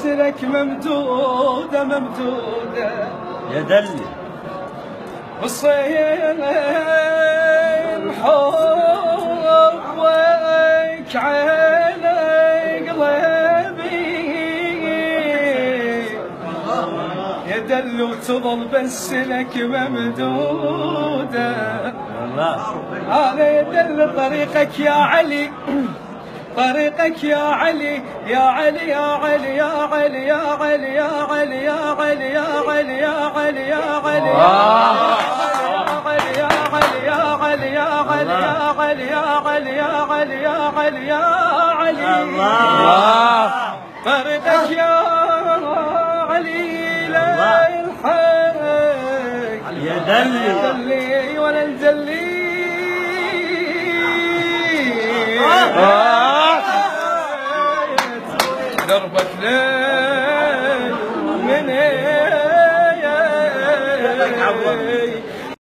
بس لك ممدودة ممدودة يا دلي والصين حبك عيني قلبي يا دل وتظل بس لك ممدودة أنا يا دل طريقك يا علي طريقك يا علي يا علي يا علي يا علي يا علي يا علي يا علي يا علي يا علي يا علي يا علي يا علي يا علي يا علي يا علي يا علي يا علي يا علي طريقك يا علي لا يلحق يا دلي ولا الجلي دربك ليل من